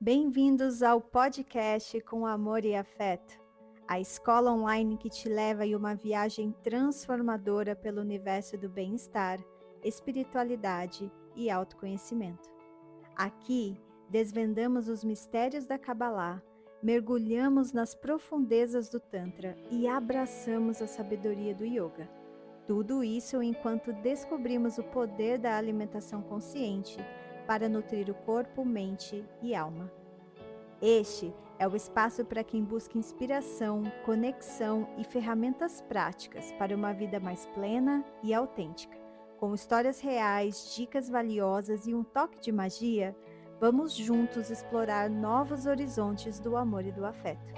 Bem-vindos ao podcast Com Amor e Afeto, a escola online que te leva em uma viagem transformadora pelo universo do bem-estar, espiritualidade e autoconhecimento. Aqui, desvendamos os mistérios da Kabbalah, mergulhamos nas profundezas do Tantra e abraçamos a sabedoria do Yoga. Tudo isso enquanto descobrimos o poder da alimentação consciente para nutrir o corpo, mente e alma. Este é o espaço para quem busca inspiração, conexão e ferramentas práticas para uma vida mais plena e autêntica. Com histórias reais, dicas valiosas e um toque de magia, vamos juntos explorar novos horizontes do amor e do afeto.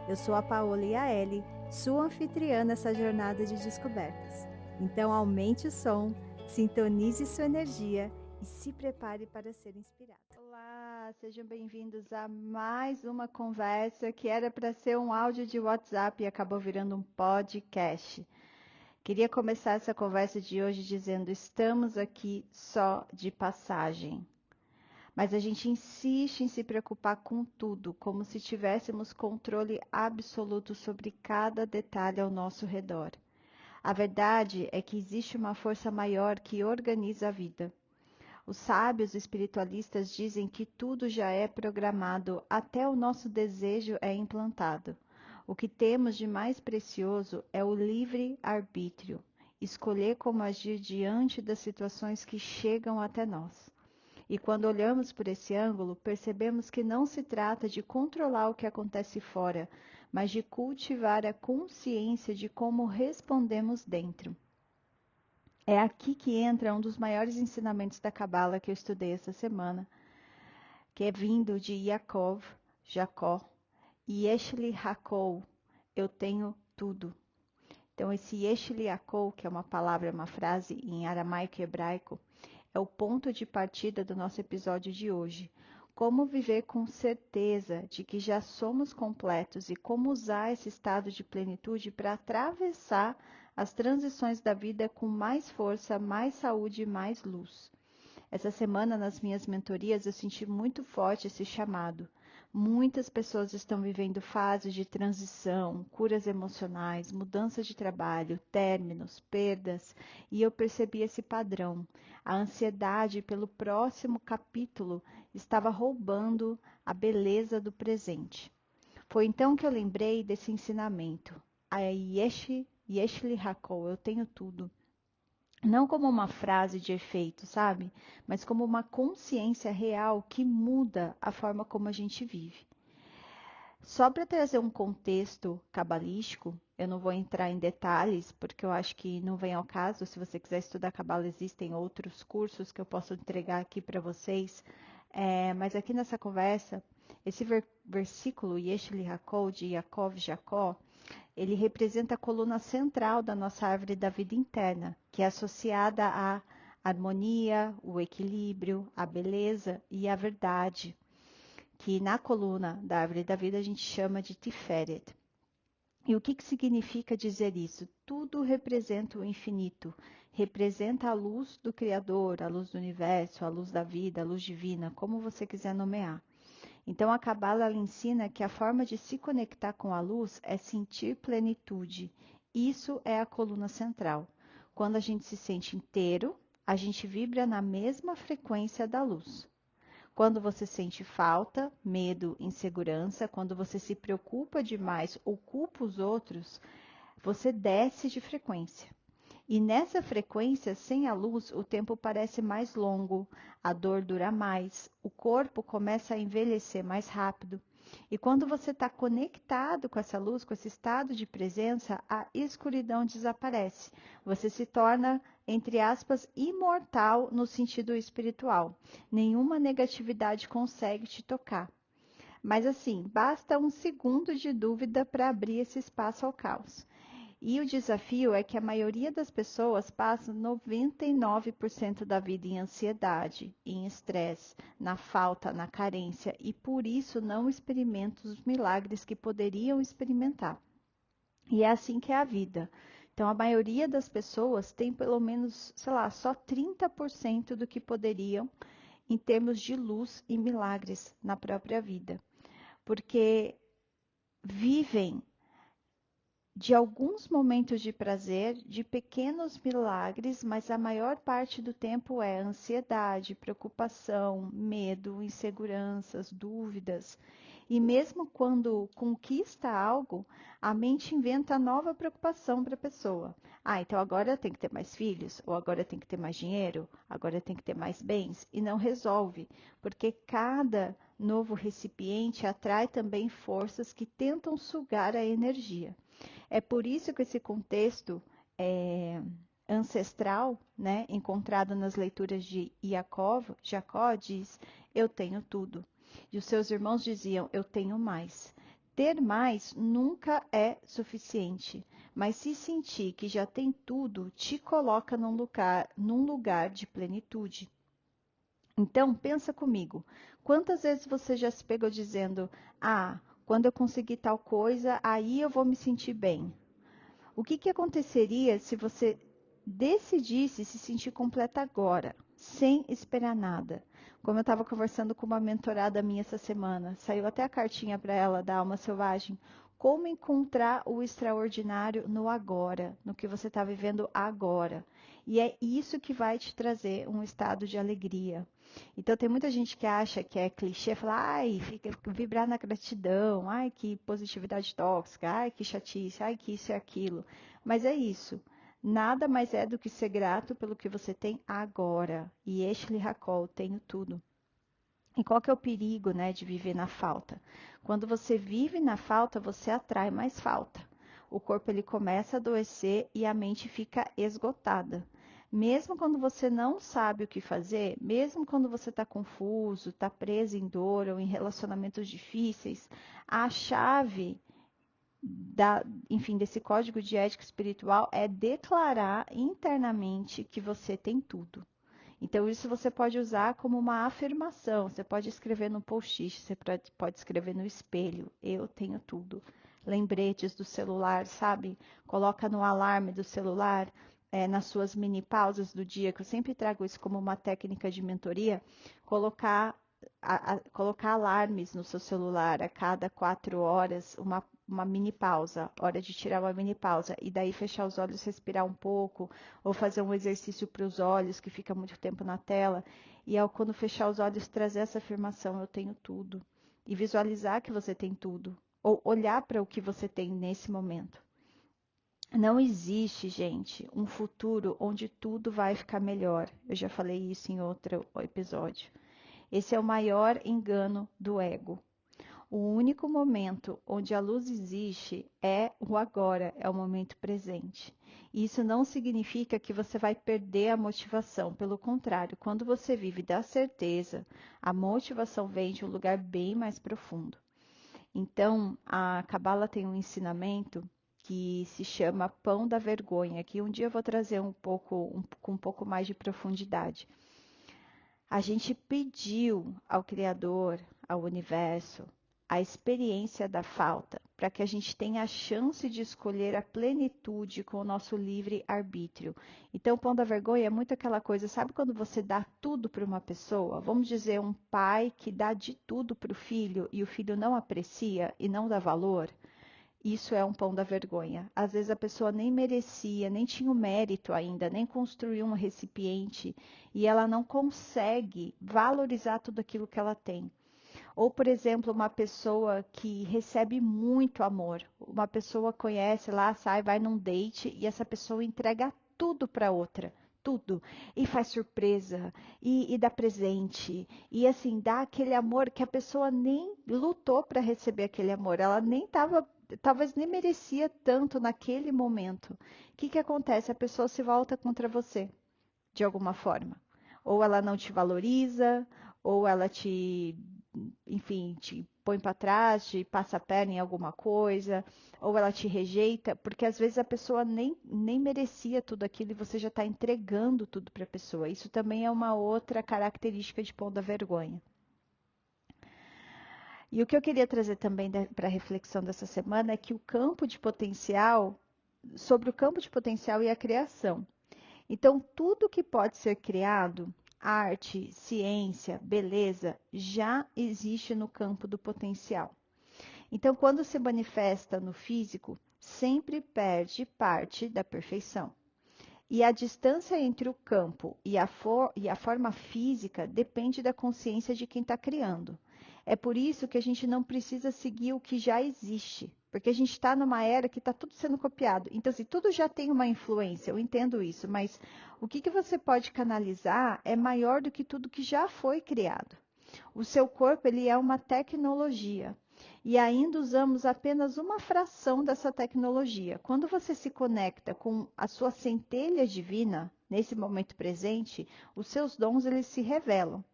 Eu sou a Paola Yaeli, sua anfitriã nessa jornada de descobertas. Então aumente o som, sintonize sua energia e se prepare para ser inspirado. Olá, sejam bem-vindos a mais uma conversa que era para ser um áudio de WhatsApp e acabou virando um podcast. Queria começar essa conversa de hoje dizendo: estamos aqui só de passagem. Mas a gente insiste em se preocupar com tudo, como se tivéssemos controle absoluto sobre cada detalhe ao nosso redor. A verdade é que existe uma força maior que organiza a vida. Os sábios espiritualistas dizem que tudo já é programado, até o nosso desejo é implantado. O que temos de mais precioso é o livre-arbítrio, escolher como agir diante das situações que chegam até nós. E quando olhamos por esse ângulo, percebemos que não se trata de controlar o que acontece fora, mas de cultivar a consciência de como respondemos dentro. É aqui que entra um dos maiores ensinamentos da Cabala que eu estudei essa semana, que é vindo de Yaakov, Jacó, e Yeshli Hakol, eu tenho tudo. Então esse Yeshli Hakol, que é uma palavra, uma frase em aramaico e hebraico, é o ponto de partida do nosso episódio de hoje. Como viver com certeza de que já somos completos e como usar esse estado de plenitude para atravessar as transições da vida com mais força, mais saúde e mais luz. Essa semana, nas minhas mentorias, eu senti muito forte esse chamado. Muitas pessoas estão vivendo fases de transição, curas emocionais, mudança de trabalho, términos, perdas, e eu percebi esse padrão. A ansiedade pelo próximo capítulo estava roubando a beleza do presente. Foi então que eu lembrei desse ensinamento. A Yeshli Hakol, eu tenho tudo. Não como uma frase de efeito, sabe? Mas como uma consciência real que muda a forma como a gente vive. Só para trazer um contexto cabalístico, eu não vou entrar em detalhes, porque eu acho que não vem ao caso. Se você quiser estudar cabala, existem outros cursos que eu posso entregar aqui para vocês. Mas aqui nessa conversa, esse versículo, Yeshli Hakol, de Yaakov Jacó, ele representa a coluna central da nossa árvore da vida interna, que é associada à harmonia, o equilíbrio, a beleza e a verdade, que na coluna da árvore da vida a gente chama de Tiferet. E o que significa dizer isso? Tudo representa o infinito, representa a luz do Criador, a luz do universo, a luz da vida, a luz divina, como você quiser nomear. Então, a Cabala ela ensina que a forma de se conectar com a luz é sentir plenitude. Isso é a coluna central. Quando a gente se sente inteiro, a gente vibra na mesma frequência da luz. Quando você sente falta, medo, insegurança, quando você se preocupa demais ou culpa os outros, você desce de frequência. E nessa frequência, sem a luz, o tempo parece mais longo, a dor dura mais, o corpo começa a envelhecer mais rápido. E quando você está conectado com essa luz, com esse estado de presença, a escuridão desaparece. Você se torna, entre aspas, imortal no sentido espiritual. Nenhuma negatividade consegue te tocar. Mas assim, basta um segundo de dúvida para abrir esse espaço ao caos. E o desafio é que a maioria das pessoas passa 99% da vida em ansiedade, em estresse, na falta, na carência e por isso não experimentam os milagres que poderiam experimentar. E é assim que é a vida. Então a maioria das pessoas tem pelo menos, sei lá, só 30% do que poderiam em termos de luz e milagres na própria vida, porque vivem de alguns momentos de prazer, de pequenos milagres, mas a maior parte do tempo é ansiedade, preocupação, medo, inseguranças, dúvidas. E mesmo quando conquista algo, a mente inventa nova preocupação para a pessoa. Ah, então agora tem que ter mais filhos, ou agora tem que ter mais dinheiro, agora tem que ter mais bens, e não resolve, porque cada novo recipiente atrai também forças que tentam sugar a energia. É por isso que esse contexto ancestral, né, encontrado nas leituras de Jacó diz, eu tenho tudo. E os seus irmãos diziam, eu tenho mais. Ter mais nunca é suficiente, mas se sentir que já tem tudo, te coloca num lugar de plenitude. Então, pensa comigo, quantas vezes você já se pegou dizendo, quando eu conseguir tal coisa, aí eu vou me sentir bem. O que aconteceria se você decidisse se sentir completa agora, sem esperar nada? Como eu estava conversando com uma mentorada minha essa semana, saiu até a cartinha para ela da Alma Selvagem. Como encontrar o extraordinário no agora, no que você está vivendo agora. E é isso que vai te trazer um estado de alegria. Então tem muita gente que acha que é clichê, falar, fica vibrar na gratidão, que positividade tóxica, que chatice, que isso e aquilo. Mas é isso. Nada mais é do que ser grato pelo que você tem agora. E Eshli Hakol, tenho tudo. E qual que é o perigo, né, de viver na falta? Quando você vive na falta, você atrai mais falta. O corpo ele começa a adoecer e a mente fica esgotada. Mesmo quando você não sabe o que fazer, mesmo quando você está confuso, está preso em dor ou em relacionamentos difíceis, a chave desse código de ética espiritual é declarar internamente que você tem tudo. Então, isso você pode usar como uma afirmação. Você pode escrever no post-it, você pode escrever no espelho. Eu tenho tudo. Lembretes do celular, sabe? Coloca no alarme do celular, nas suas mini pausas do dia, que eu sempre trago isso como uma técnica de mentoria. Colocar alarmes no seu celular a cada 4 horas, uma mini pausa, hora de tirar uma mini pausa, e daí fechar os olhos, respirar um pouco, ou fazer um exercício para os olhos, que fica muito tempo na tela, e quando fechar os olhos, trazer essa afirmação, eu tenho tudo, e visualizar que você tem tudo, ou olhar para o que você tem nesse momento. Não existe, gente, um futuro onde tudo vai ficar melhor. Eu já falei isso em outro episódio. Esse é o maior engano do ego. O único momento onde a luz existe é o agora, é o momento presente. E isso não significa que você vai perder a motivação, pelo contrário, quando você vive da certeza, a motivação vem de um lugar bem mais profundo. Então, a Cabala tem um ensinamento que se chama Pão da Vergonha, que um dia eu vou trazer com um pouco mais de profundidade. A gente pediu ao Criador, ao universo, a experiência da falta, para que a gente tenha a chance de escolher a plenitude com o nosso livre arbítrio. Então, o pão da vergonha é muito aquela coisa, sabe quando você dá tudo para uma pessoa? Vamos dizer, um pai que dá de tudo para o filho e o filho não aprecia e não dá valor? Isso é um pão da vergonha. Às vezes a pessoa nem merecia, nem tinha o mérito ainda, nem construiu um recipiente e ela não consegue valorizar tudo aquilo que ela tem. Ou, por exemplo, uma pessoa que recebe muito amor. Uma pessoa conhece lá, sai, vai num date e essa pessoa entrega tudo para outra. Tudo. E faz surpresa, e dá presente. E assim, dá aquele amor que a pessoa nem lutou para receber aquele amor. Ela nem estava, talvez nem merecia tanto naquele momento. O que acontece? A pessoa se volta contra você, de alguma forma. Ou ela não te valoriza, ou ela te põe para trás, te passa a perna em alguma coisa, ou ela te rejeita, porque às vezes a pessoa nem merecia tudo aquilo e você já está entregando tudo para a pessoa. Isso também é uma outra característica de pão da vergonha. E o que eu queria trazer também para a reflexão dessa semana é que sobre o campo de potencial e a criação. Então, tudo que pode ser criado arte, ciência, beleza, já existe no campo do potencial. Então, quando se manifesta no físico, sempre perde parte da perfeição. E a distância entre o campo e a forma física depende da consciência de quem está criando. É por isso que a gente não precisa seguir o que já existe, porque a gente está numa era que está tudo sendo copiado. Então, assim, tudo já tem uma influência, eu entendo isso, mas o que você pode canalizar é maior do que tudo que já foi criado. O seu corpo, ele é uma tecnologia. E ainda usamos apenas uma fração dessa tecnologia. Quando você se conecta com a sua centelha divina, nesse momento presente, os seus dons eles se revelam.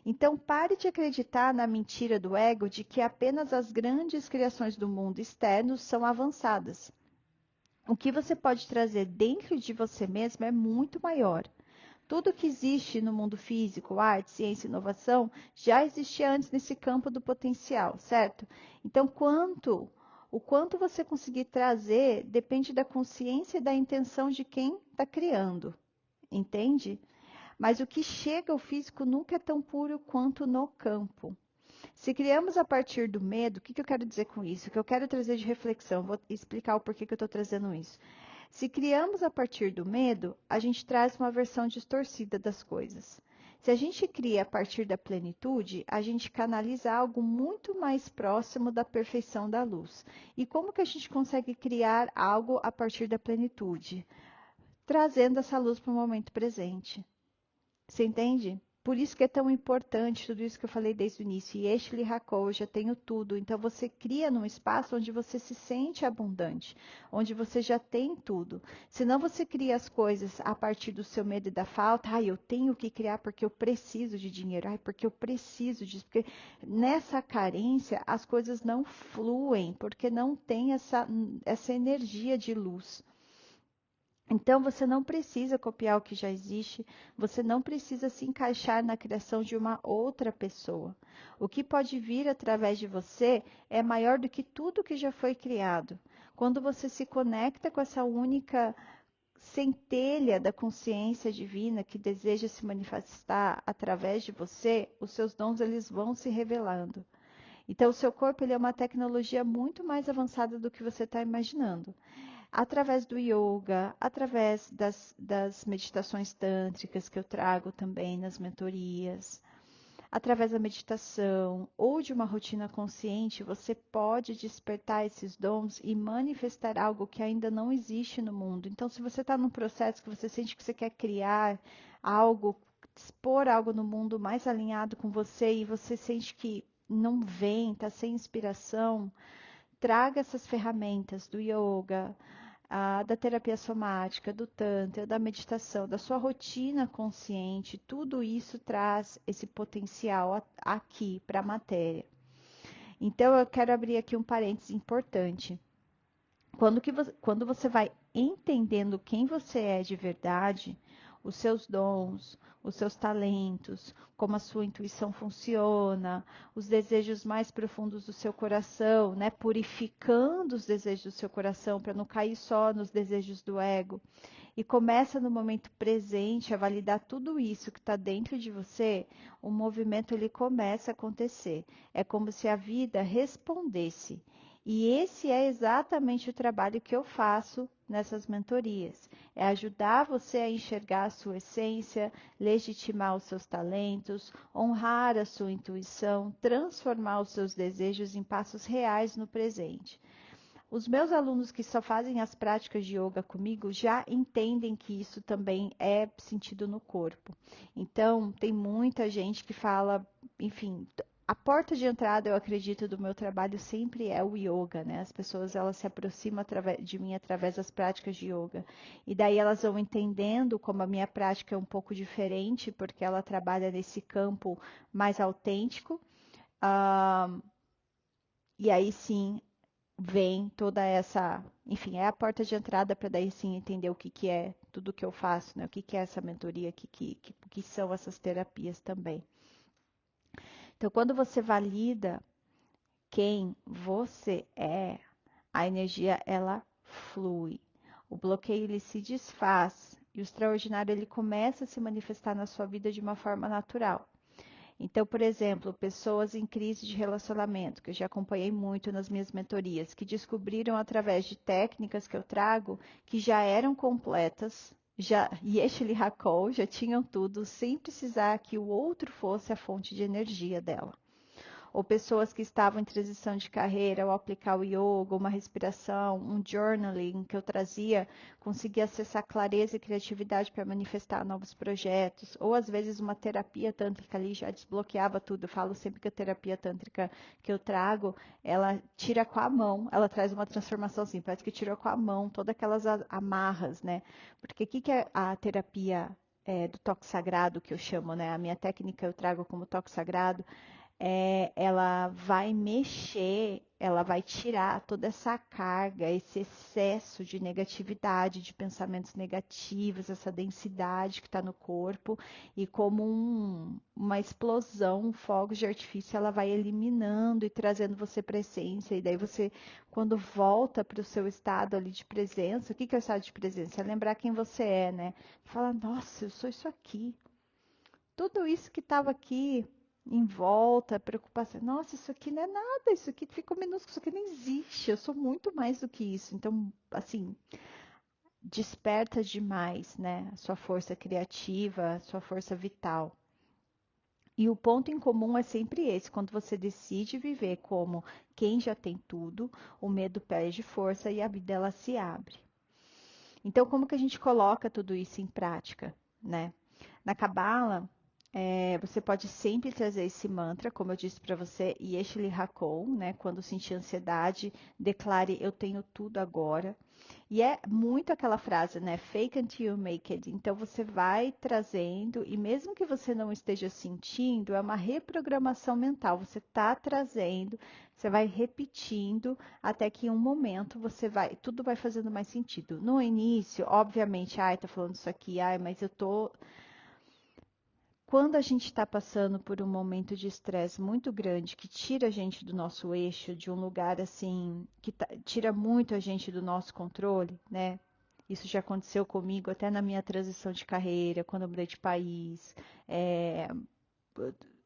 Então, pare de acreditar na mentira do ego de que apenas as grandes criações do mundo externo são avançadas. O que você pode trazer dentro de você mesmo é muito maior. Tudo que existe no mundo físico, arte, ciência e inovação, já existia antes nesse campo do potencial, certo? Então, o quanto você conseguir trazer depende da consciência e da intenção de quem está criando, entende? Mas o que chega ao físico nunca é tão puro quanto no campo. Se criamos a partir do medo, o que eu quero dizer com isso? O que eu quero trazer de reflexão, vou explicar o porquê que eu estou trazendo isso. Se criamos a partir do medo, a gente traz uma versão distorcida das coisas. Se a gente cria a partir da plenitude, a gente canaliza algo muito mais próximo da perfeição da luz. E como que a gente consegue criar algo a partir da plenitude? Trazendo essa luz para o momento presente. Você entende? Por isso que é tão importante tudo isso que eu falei desde o início. E este Lihakol, eu já tenho tudo. Então você cria num espaço onde você se sente abundante, onde você já tem tudo. Senão você cria as coisas a partir do seu medo e da falta. Ai, eu tenho que criar porque eu preciso de dinheiro. Ai, porque eu preciso disso. Porque nessa carência as coisas não fluem, porque não tem essa energia de luz. Então, você não precisa copiar o que já existe, você não precisa se encaixar na criação de uma outra pessoa. O que pode vir através de você é maior do que tudo que já foi criado. Quando você se conecta com essa única centelha da consciência divina que deseja se manifestar através de você, os seus dons eles vão se revelando. Então, o seu corpo ele é uma tecnologia muito mais avançada do que você está imaginando através do yoga, através das meditações tântricas que eu trago também nas mentorias, através da meditação ou de uma rotina consciente, você pode despertar esses dons e manifestar algo que ainda não existe no mundo. Então, se você está num processo que você sente que você quer criar algo, expor algo no mundo mais alinhado com você e você sente que não vem, está sem inspiração, traga essas ferramentas do yoga, da terapia somática, do tantra, da meditação, da sua rotina consciente, tudo isso traz esse potencial aqui para a matéria. Então, eu quero abrir aqui um parênteses importante. Quando você vai entendendo quem você é de verdade, os seus dons, os seus talentos, como a sua intuição funciona, os desejos mais profundos do seu coração, né? Purificando os desejos do seu coração para não cair só nos desejos do ego. E começa no momento presente a validar tudo isso que está dentro de você, o movimento ele começa a acontecer. É como se a vida respondesse. E esse é exatamente o trabalho que eu faço nessas mentorias. É ajudar você a enxergar a sua essência, legitimar os seus talentos, honrar a sua intuição, transformar os seus desejos em passos reais no presente. Os meus alunos que só fazem as práticas de yoga comigo já entendem que isso também é sentido no corpo. Então, tem muita gente que fala, enfim, a porta de entrada, eu acredito, do meu trabalho sempre é o yoga, né? As pessoas elas se aproximam de mim através das práticas de yoga. E daí elas vão entendendo como a minha prática é um pouco diferente, porque ela trabalha nesse campo mais autêntico. Ah, e aí sim vem toda essa, enfim, é a porta de entrada para daí sim entender o que, que é tudo que eu faço, né? O que, que é essa mentoria, que são essas terapias também. Então, quando você valida quem você é, a energia ela flui. O bloqueio ele se desfaz E o extraordinário ele começa a se manifestar na sua vida de uma forma natural. Então, por exemplo, pessoas em crise de relacionamento, que eu já acompanhei muito nas minhas mentorias, que descobriram através de técnicas que eu trago que já eram completas, já Yeshli Hakol, já tinham tudo, sem precisar que o outro fosse a fonte de energia dela. Ou pessoas que estavam em transição de carreira, ao aplicar o yoga, uma respiração, um journaling que eu trazia, conseguia acessar clareza e criatividade para manifestar novos projetos, ou às vezes uma terapia tântrica ali já desbloqueava tudo. Eu falo sempre que a terapia tântrica que eu trago, ela tira com a mão, ela traz uma transformação assim, parece que tirou com a mão todas aquelas amarras, né? Porque o que é a terapia do toque sagrado que eu chamo, né? A minha técnica eu trago como toque sagrado, ela vai mexer, ela vai tirar toda essa carga, esse excesso de negatividade, de pensamentos negativos, essa densidade que está no corpo, e como uma explosão, um fogo de artifício, ela vai eliminando e trazendo você para a essência. E daí você, quando volta para o seu estado ali de presença, o que é o estado de presença? É lembrar quem você é, né? Fala, nossa, eu sou isso aqui. Tudo isso que estava aqui em volta, preocupação. Nossa, isso aqui não é nada, isso aqui ficou minúsculo, isso aqui não existe. Eu sou muito mais do que isso. Então, assim, desperta demais, né? A sua força criativa, a sua força vital. E o ponto em comum é sempre esse: quando você decide viver como quem já tem tudo, o medo perde força e a vida ela se abre. Então, como que a gente coloca tudo isso em prática, né? Na Cabala, você pode sempre trazer esse mantra, como eu disse para você, Yeshli Hakol, né? Quando sentir ansiedade, declare eu tenho tudo agora. E é muito aquela frase, né? Fake until you make it. Então você vai trazendo, e mesmo que você não esteja sentindo, é uma reprogramação mental. Você está trazendo, você vai repetindo, até que em um momento você vai, tudo vai fazendo mais sentido. No início, obviamente, ai, tá falando isso aqui, ai, mas eu tô. Quando a gente está passando por um momento de estresse muito grande, que tira a gente do nosso eixo, de um lugar assim, que tira muito a gente do nosso controle, né? Isso já aconteceu comigo até na minha transição de carreira, quando eu mudei de país, é,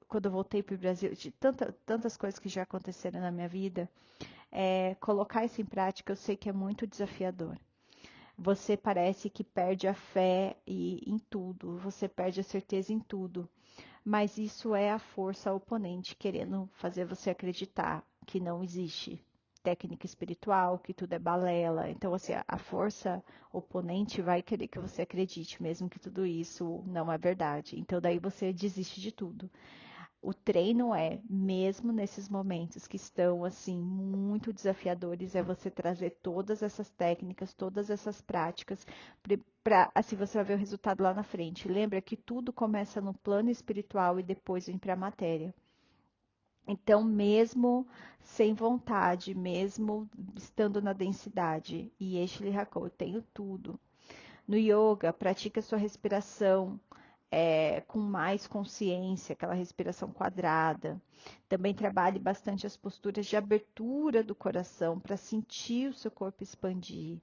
quando eu voltei para o Brasil, de tantas coisas que já aconteceram na minha vida. Colocar isso em prática eu sei que é muito desafiador. Você parece que perde a fé em tudo, você perde a certeza em tudo. Mas isso é a força oponente querendo fazer você acreditar que não existe técnica espiritual, que tudo é balela. Então, assim, a força oponente vai querer que você acredite, mesmo que tudo isso não é verdade. Então, daí você desiste de tudo. O treino mesmo nesses momentos que estão assim muito desafiadores, é você trazer todas essas técnicas, todas essas práticas para assim você vai ver o resultado lá na frente. Lembra que tudo começa no plano espiritual e depois vem para a matéria. Então, mesmo sem vontade, mesmo estando na densidade, e Yeshli Hakol, eu tenho tudo. No yoga, pratica sua respiração com mais consciência, aquela respiração quadrada. Também trabalhe bastante as posturas de abertura do coração para sentir o seu corpo expandir.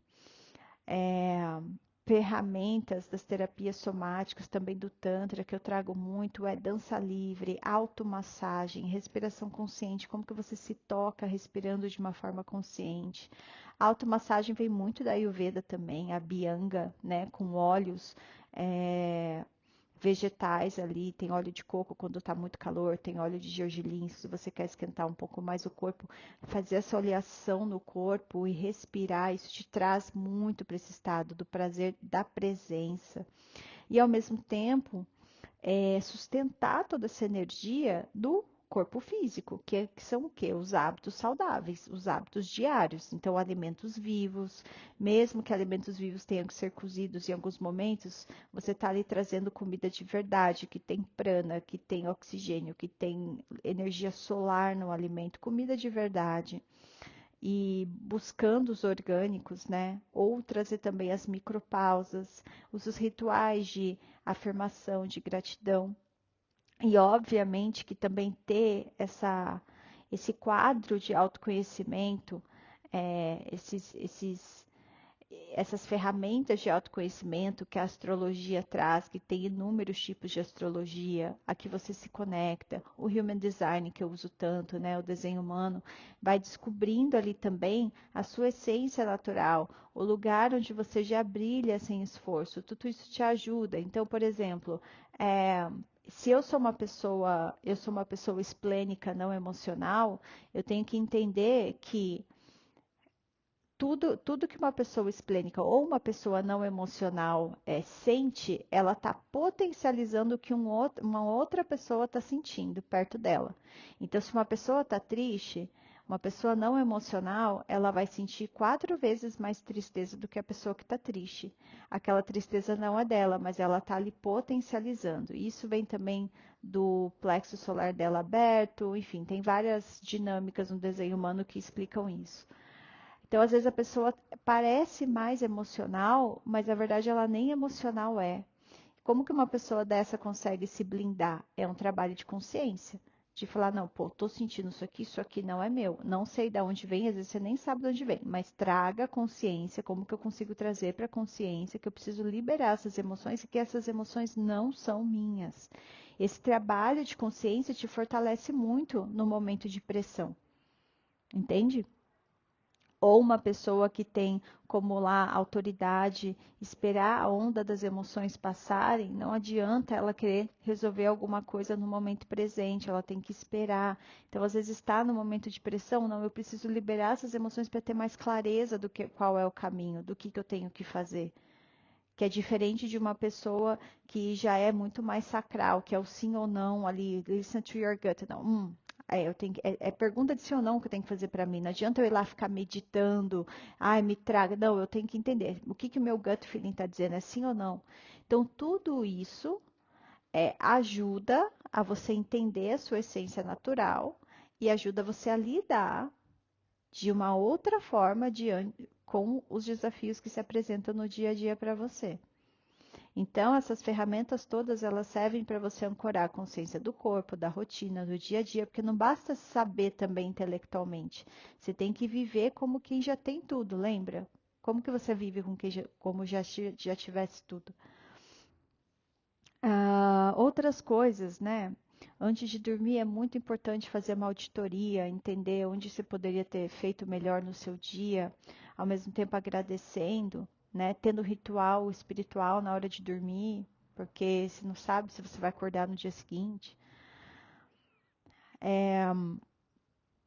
Ferramentas das terapias somáticas, também do Tantra, que eu trago muito, é dança livre, automassagem, respiração consciente, como que você se toca respirando de uma forma consciente. A automassagem vem muito da Ayurveda também, a Bianga, né, com óleos vegetais ali, tem óleo de coco quando está muito calor, tem óleo de gergelim, se você quer esquentar um pouco mais o corpo, fazer essa oleação no corpo e respirar, isso te traz muito para esse estado do prazer da presença. E ao mesmo tempo, sustentar toda essa energia do corpo físico, que são o quê? Os hábitos saudáveis, os hábitos diários. Então, alimentos vivos, mesmo que alimentos vivos tenham que ser cozidos em alguns momentos, você está ali trazendo comida de verdade, que tem prana, que tem oxigênio, que tem energia solar no alimento, comida de verdade. E buscando os orgânicos, né? Ou trazer também as micropausas, os rituais de afirmação, de gratidão. E obviamente que também ter esse quadro de autoconhecimento, esses essas ferramentas de autoconhecimento que a astrologia traz, que tem inúmeros tipos de astrologia, a que você se conecta, o Human Design que eu uso tanto, né, o desenho humano, vai descobrindo ali também a sua essência natural, o lugar onde você já brilha sem esforço, tudo isso te ajuda. Então, por exemplo, se eu sou uma pessoa esplênica, não emocional, eu tenho que entender que tudo que uma pessoa esplênica ou uma pessoa não emocional sente, ela está potencializando o que uma outra pessoa está sentindo perto dela. Então, se uma pessoa está triste, uma pessoa não emocional, ela vai sentir 4 vezes mais tristeza do que a pessoa que está triste. Aquela tristeza não é dela, mas ela está ali potencializando. Isso vem também do plexo solar dela aberto, enfim, tem várias dinâmicas no desenho humano que explicam isso. Então, às vezes a pessoa parece mais emocional, mas na verdade ela nem emocional é. Como que uma pessoa dessa consegue se blindar? É um trabalho de consciência, de falar, não, pô, tô sentindo isso aqui não é meu. Não sei de onde vem, às vezes você nem sabe de onde vem, mas traga consciência, como que eu consigo trazer para a consciência que eu preciso liberar essas emoções e que essas emoções não são minhas. Esse trabalho de consciência te fortalece muito no momento de pressão, entende? Ou uma pessoa que tem como lá autoridade esperar a onda das emoções passarem, não adianta ela querer resolver alguma coisa no momento presente, ela tem que esperar. Então, às vezes está no momento de pressão, não, eu preciso liberar essas emoções para ter mais clareza do que qual é o caminho, do que eu tenho que fazer. Que é diferente de uma pessoa que já é muito mais sacral, que é o sim ou não ali, listen to your gut, não, é pergunta de sim ou não que eu tenho que fazer para mim. Não adianta eu ir lá ficar meditando, ai, me traga. Não, eu tenho que entender o que o meu gut feeling está dizendo, é sim ou não. Então, tudo isso ajuda a você entender a sua essência natural e ajuda você a lidar de uma outra forma com os desafios que se apresentam no dia a dia para você. Então, essas ferramentas todas, elas servem para você ancorar a consciência do corpo, da rotina, do dia a dia, porque não basta saber também intelectualmente. Você tem que viver como quem já tem tudo, lembra? Como que você vive como já tivesse tudo? Outras coisas, né? Antes de dormir é muito importante fazer uma auditoria, entender onde você poderia ter feito melhor no seu dia, ao mesmo tempo agradecendo, né? Tendo ritual espiritual na hora de dormir, porque você não sabe se você vai acordar no dia seguinte.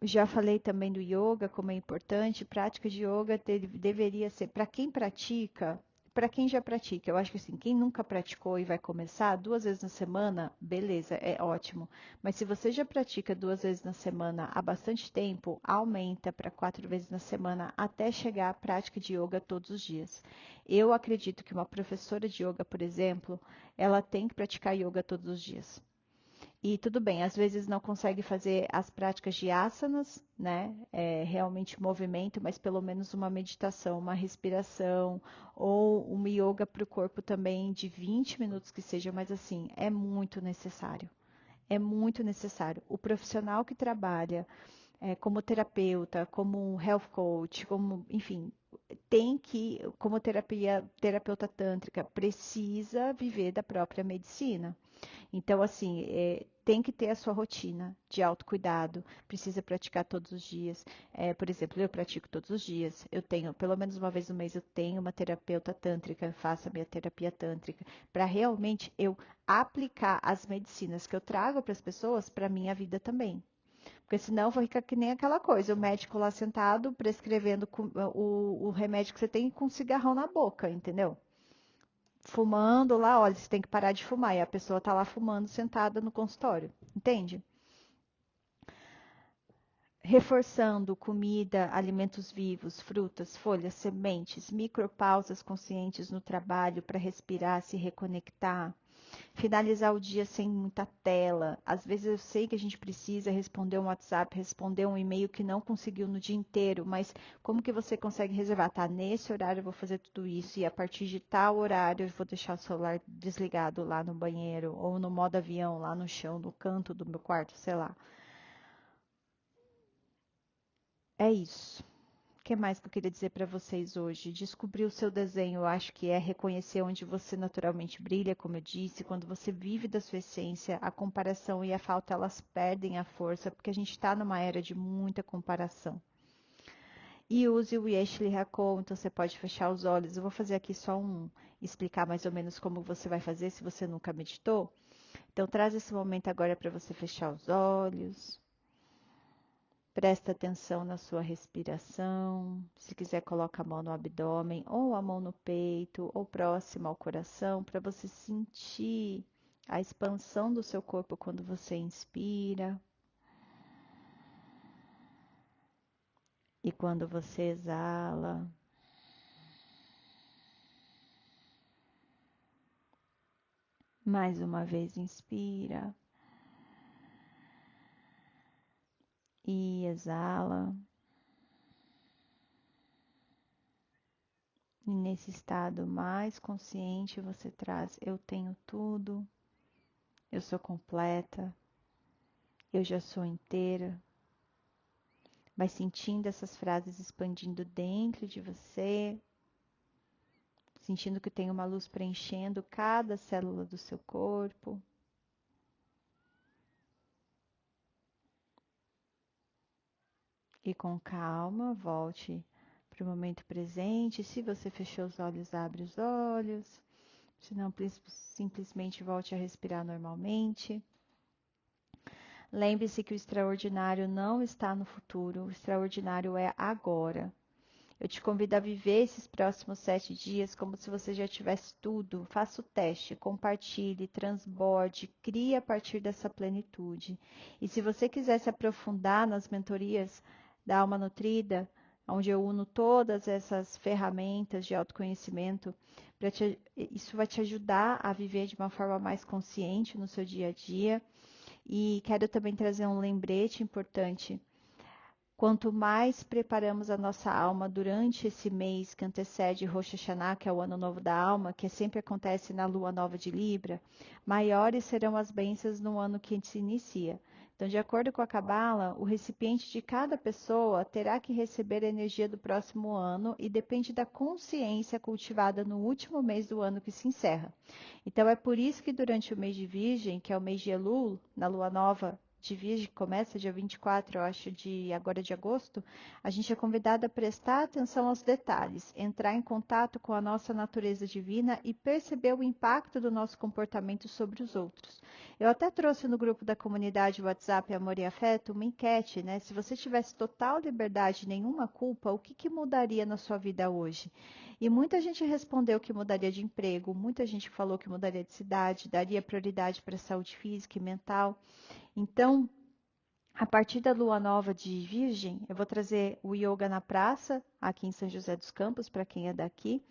Já falei também do yoga, como é importante. Prática de yoga deveria ser para quem pratica, para quem já pratica. Eu acho que assim, quem nunca praticou e vai começar 2 vezes na semana, beleza, é ótimo. Mas se você já pratica 2 vezes na semana há bastante tempo, aumenta para 4 vezes na semana até chegar à prática de yoga todos os dias. Eu acredito que uma professora de yoga, por exemplo, ela tem que praticar yoga todos os dias. E tudo bem, às vezes não consegue fazer as práticas de asanas, né? Realmente movimento, mas pelo menos uma meditação, uma respiração, ou um yoga para o corpo também de 20 minutos que seja, mas assim, é muito necessário. É muito necessário. O profissional que trabalha como terapeuta, como health coach, como, enfim, tem que, como terapeuta tântrica, precisa viver da própria medicina. Então, assim, tem que ter a sua rotina de autocuidado, precisa praticar todos os dias. Por exemplo, eu pratico todos os dias. Eu tenho, pelo menos uma vez no mês, eu tenho uma terapeuta tântrica, faço a minha terapia tântrica, para realmente eu aplicar as medicinas que eu trago para as pessoas para a minha vida também. Porque senão vai ficar que nem aquela coisa, o médico lá sentado prescrevendo o remédio que você tem com um cigarrão na boca, entendeu? Fumando lá, olha, você tem que parar de fumar. E a pessoa tá lá fumando sentada no consultório, entende? Reforçando comida, alimentos vivos, frutas, folhas, sementes, micropausas conscientes no trabalho para respirar, se reconectar. Finalizar o dia sem muita tela. Às vezes eu sei que a gente precisa responder um WhatsApp, responder um e-mail que não conseguiu no dia inteiro, mas como que você consegue reservar? Tá, nesse horário eu vou fazer tudo isso e a partir de tal horário eu vou deixar o celular desligado lá no banheiro ou no modo avião, lá no chão, no canto do meu quarto, sei lá. É isso. O que mais que eu queria dizer para vocês hoje? Descobrir o seu desenho, eu acho que é reconhecer onde você naturalmente brilha, como eu disse. Quando você vive da sua essência, a comparação e a falta, elas perdem a força, porque a gente está numa era de muita comparação. E use o Yeshe Hakon, então você pode fechar os olhos. Eu vou fazer aqui só explicar mais ou menos como você vai fazer se você nunca meditou. Então traz esse momento agora para você fechar os olhos. Presta atenção na sua respiração. Se quiser, coloca a mão no abdômen, ou a mão no peito, ou próximo ao coração, para você sentir a expansão do seu corpo quando você inspira e quando você exala. Mais uma vez, inspira e exala. E nesse estado mais consciente, você traz: eu tenho tudo, eu sou completa, eu já sou inteira. Vai sentindo essas frases expandindo dentro de você, sentindo que tem uma luz preenchendo cada célula do seu corpo. E com calma, volte para o momento presente. Se você fechou os olhos, abre os olhos. Se não, simplesmente volte a respirar normalmente. Lembre-se que o extraordinário não está no futuro, o extraordinário é agora. Eu te convido a viver esses próximos 7 dias como se você já tivesse tudo. Faça o teste, compartilhe, transborde, crie a partir dessa plenitude. E se você quiser se aprofundar nas mentorias da Alma Nutrida, onde eu uno todas essas ferramentas de autoconhecimento, isso vai te ajudar a viver de uma forma mais consciente no seu dia a dia. E quero também trazer um lembrete importante. Quanto mais preparamos a nossa alma durante esse mês que antecede Rosh Hashanah, que é o Ano Novo da Alma, que sempre acontece na Lua Nova de Libra, maiores serão as bênçãos no ano que se inicia. Então, de acordo com a Cabala, o recipiente de cada pessoa terá que receber a energia do próximo ano e depende da consciência cultivada no último mês do ano que se encerra. Então, é por isso que durante o mês de Virgem, que é o mês de Elul, na Lua Nova de Virgem, que começa dia 24, eu acho, agora de agosto, a gente é convidado a prestar atenção aos detalhes, entrar em contato com a nossa natureza divina e perceber o impacto do nosso comportamento sobre os outros. Eu até trouxe no grupo da comunidade WhatsApp Amor e Afeto uma enquete, né? Se você tivesse total liberdade e nenhuma culpa, o que mudaria na sua vida hoje? E muita gente respondeu que mudaria de emprego, muita gente falou que mudaria de cidade, daria prioridade para a saúde física e mental. Então, a partir da lua nova de Virgem, eu vou trazer o Yoga na Praça, aqui em São José dos Campos, para quem é daqui,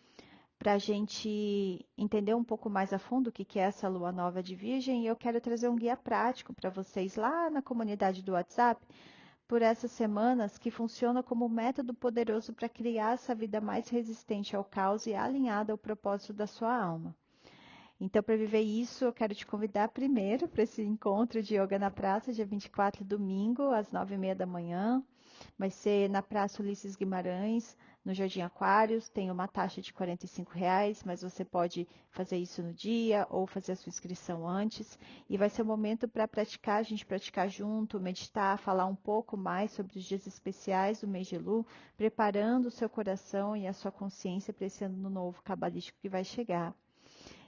para a gente entender um pouco mais a fundo o que é essa lua nova de Virgem. E eu quero trazer um guia prático para vocês lá na comunidade do WhatsApp, por essas semanas, que funciona como um método poderoso para criar essa vida mais resistente ao caos e alinhada ao propósito da sua alma. Então, para viver isso, eu quero te convidar primeiro para esse encontro de Yoga na Praça, dia 24, domingo, às 9h30 da manhã. Vai ser na Praça Ulisses Guimarães, no Jardim Aquários. Tem uma taxa de R$ 45, mas você pode fazer isso no dia ou fazer a sua inscrição antes. E vai ser um momento para praticar, a gente praticar junto, meditar, falar um pouco mais sobre os dias especiais do mês de Elul, preparando o seu coração e a sua consciência para esse ano novo cabalístico que vai chegar.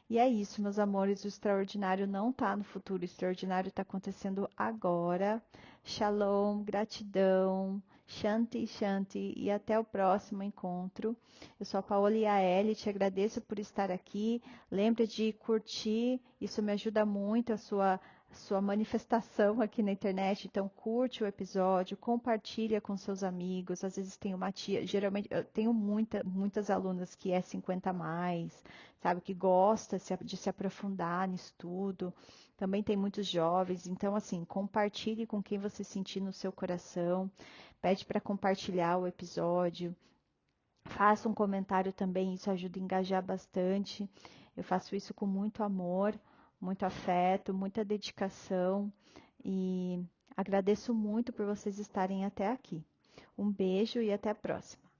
E é isso, meus amores, o extraordinário não está no futuro, o extraordinário está acontecendo agora. Shalom, gratidão, Shanti, Shanti, e até o próximo encontro. Eu sou a Paola Iaeli, te agradeço por estar aqui. Lembre de curtir, isso me ajuda muito, a sua manifestação aqui na internet. Então, curte o episódio, compartilha com seus amigos. Às vezes tem uma tia, geralmente eu tenho muitas alunas que é 50 a mais, sabe, que gosta de se aprofundar no estudo. Também tem muitos jovens. Então, assim, compartilhe com quem você sentir no seu coração. Pede para compartilhar o episódio. Faça um comentário também, isso ajuda a engajar bastante. Eu faço isso com muito amor, muito afeto, muita dedicação e agradeço muito por vocês estarem até aqui. Um beijo e até a próxima.